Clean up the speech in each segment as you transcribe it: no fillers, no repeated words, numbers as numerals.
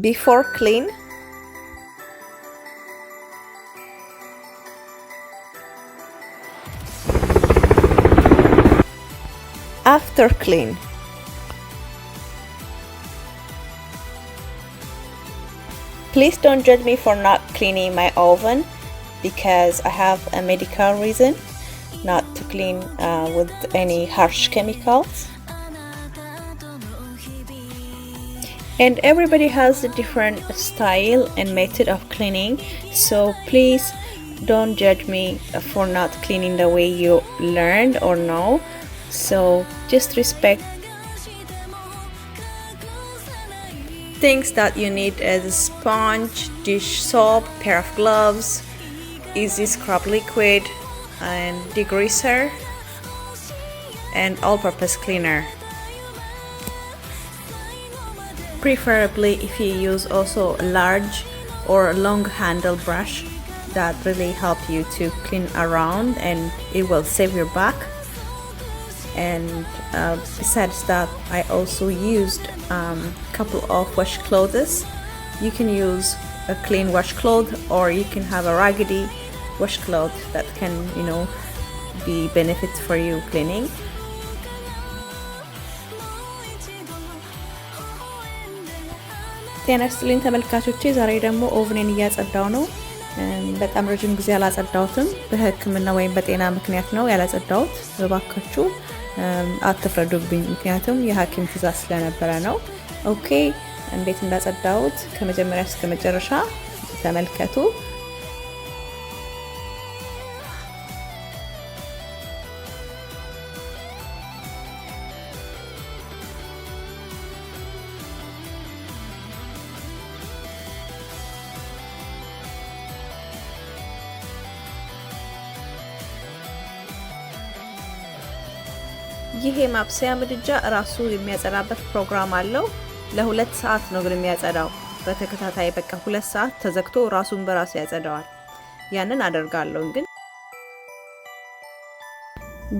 before clean, after clean. Please don't judge me for not cleaning my oven because I have a medical reason not to clean with any harsh chemicals. And everybody has a different style and method of cleaning, so please don't judge me for not cleaning the way you learned or know. So just respect. Things that you need is a sponge, dish soap, pair of gloves, easy scrub liquid, and digricer, and all-purpose cleaner. Preferably if you use also a large or a long handle brush, that really help you to clean around and it will save your back. And besides that, I also used a couple of washcloths. You can use a clean washcloth or you can have a raggedy washcloth that can, be benefit for you cleaning. ጤና ይስጥልኝ ተመልካቾቼ፣ ዛሬ ደግሞ ኦቭኔን እያጸዳው ነው። በጣም ረጅም ጊዜ አላጸዳውትም። በሕክምና ወይም በጤና ምክንያት ነው ያላጸዳውት። በባካችሁ አትፍረዱብኝ፣ ምክንያቱም የሐኪም ትዕዛዝ ስለነበረ ነው። ኦኬ፣ እንዴት እንዳጸዳውት ከመጀመሪያ እስከ መጨረሻ ተመልከቱ። ይሄ ማብሰያ ምድጃ ራሱ የሚያጸዳበት ፕሮግራም አለው። ለ2 ሰዓት ነው ግን የሚያጸዳው በተከታታይ። በቃ 2 ሰዓት ተዘግቶ ራሱን በራሱ ያጸዳዋል። ያንን አደርጋለሁ ግን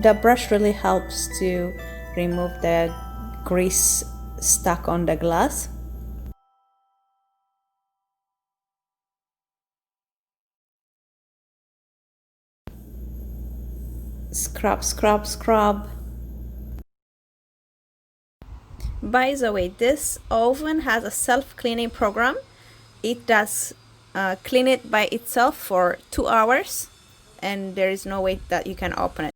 the brush really helps to remove the grease stuck on the glass. Scrub, scrub, scrub. By the way, this oven has a self-cleaning program. It does clean it by itself for 2 hours, and there is no way that you can open it.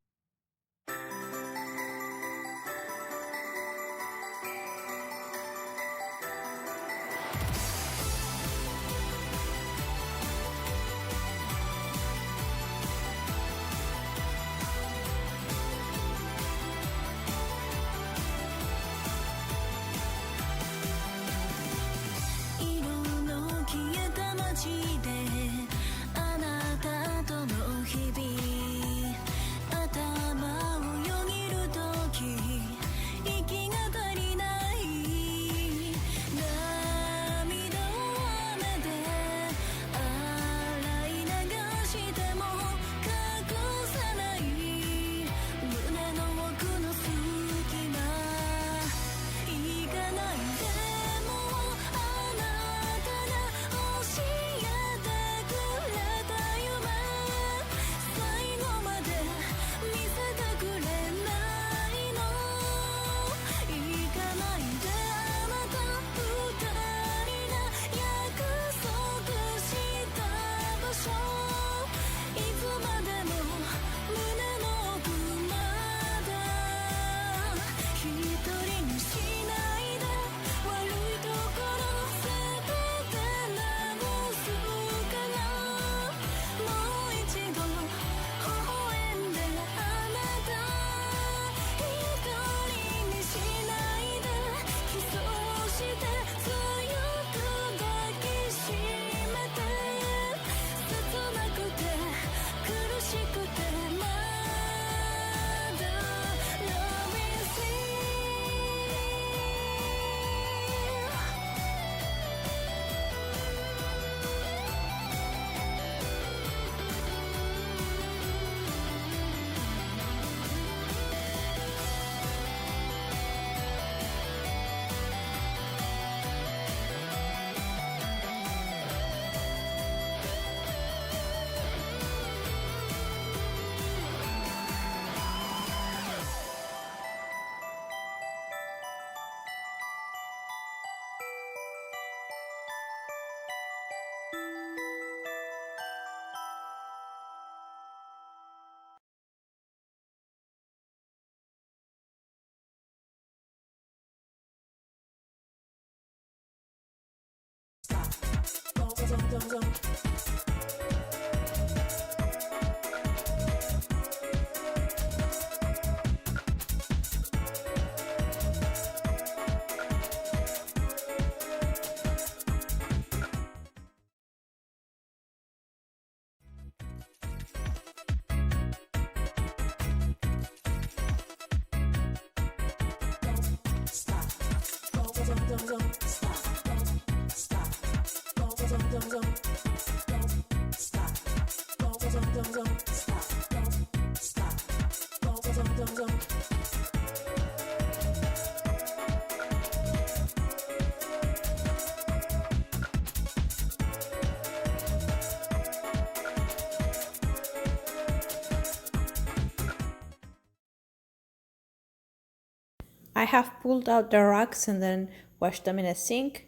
I have pulled out the rocks and then washed them in a sink.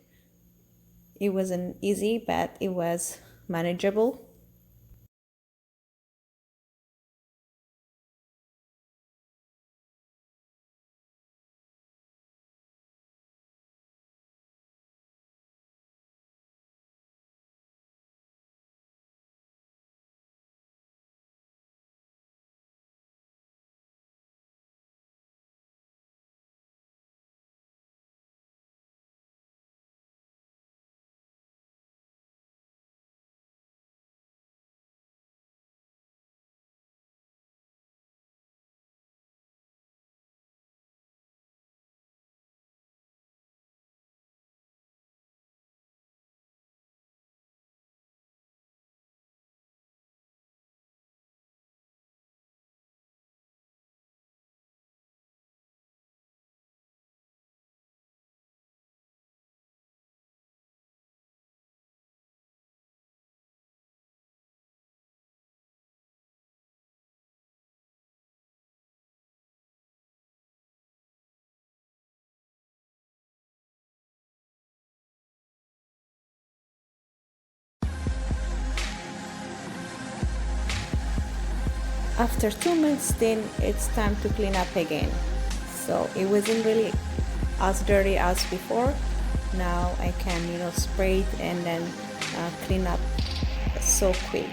It wasn't easy, but it was manageable. After 2 minutes, then it's time to clean up again. So it wasn't really as dirty as before. Now I can spray it and then clean up so quick.